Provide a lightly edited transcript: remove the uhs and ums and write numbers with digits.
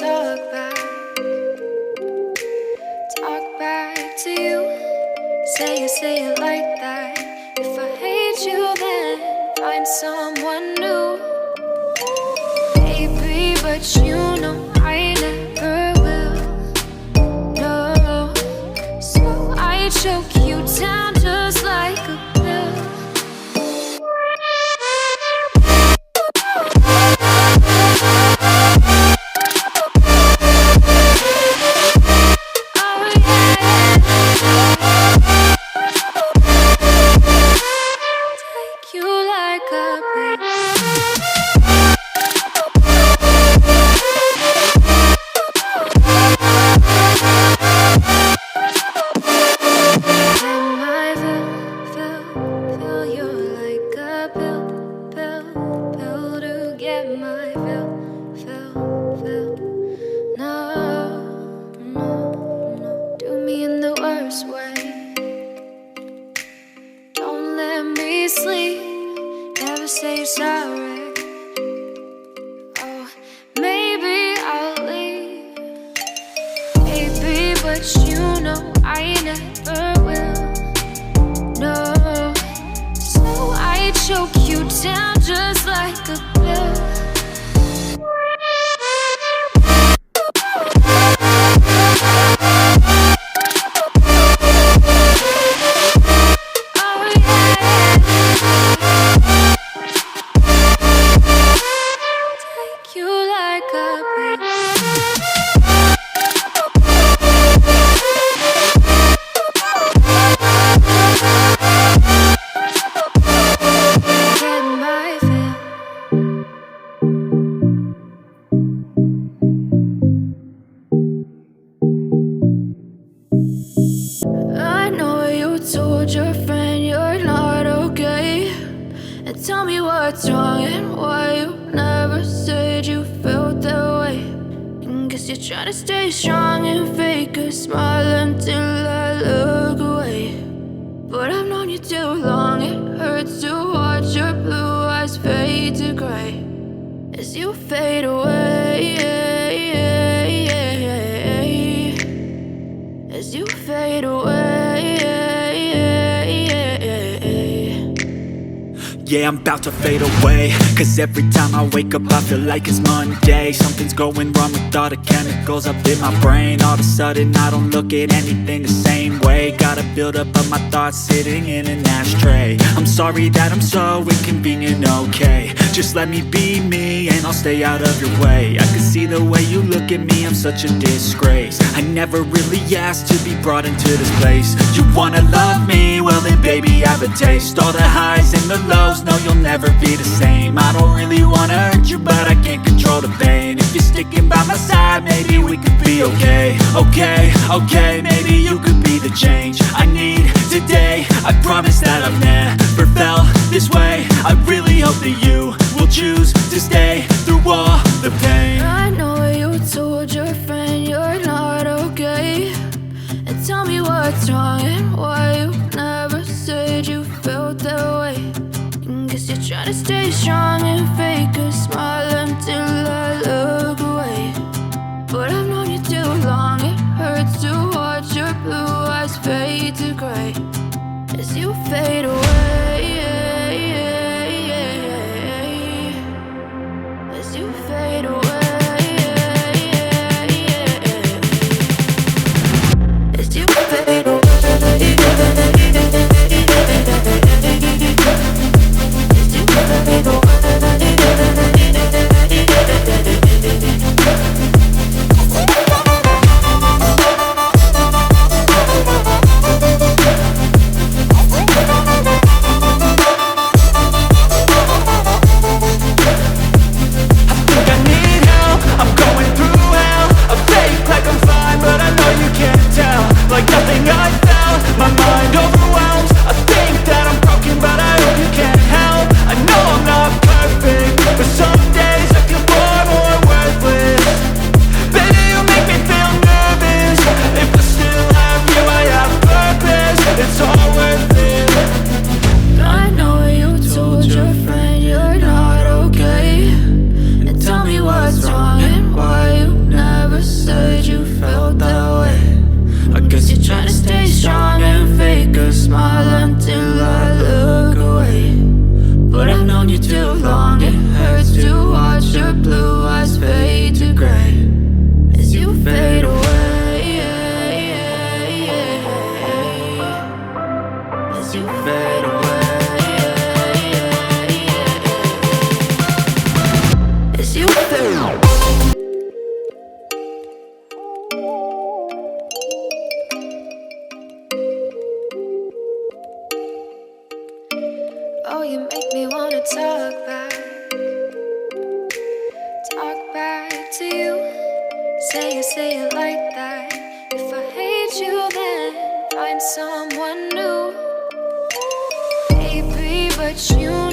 talk back to you. Say it like that. If I hate you, then find someone new. Baby, but you know I never will. No, so I choke you down just like a pill. Try to stay strong and fake a smile until I look away. But I've known you too long, it hurts to watch your blue eyes fade to gray as you fade away, as you fade away. Yeah, I'm about to fade away, cause every time I wake up I feel like it's Monday. Something's going wrong with all the chemicals up in my brain. All of a sudden I don't look at anything the same way. Gotta build up of my thoughts sitting in an ashtray. I'm sorry that I'm so inconvenient, okay. Just let me be me and I'll stay out of your way. I can see the way you look at me, I'm such a disgrace. I never really asked to be brought into this place. You wanna love me? Well then baby I have a taste. All the highs and the lows, no you'll never be the same. I don't really wanna hurt you but I can't control the pain. If you're sticking by my side maybe we could be okay. Okay, maybe you could be the change I need today. I promise that I've never felt this way. I really hope that you will choose to stay through all the pain. I know you told your friend you're not okay, and tell me what's wrong and why you never said you felt that way. Guess you're trying to stay strong and fake a smile until I look away. But I've known you too long, it hurts to watch your blue eyes fade to gray as you fade away, as you fade away, as you fade away. say it like that. If I hate you, then find someone new. Baby, but you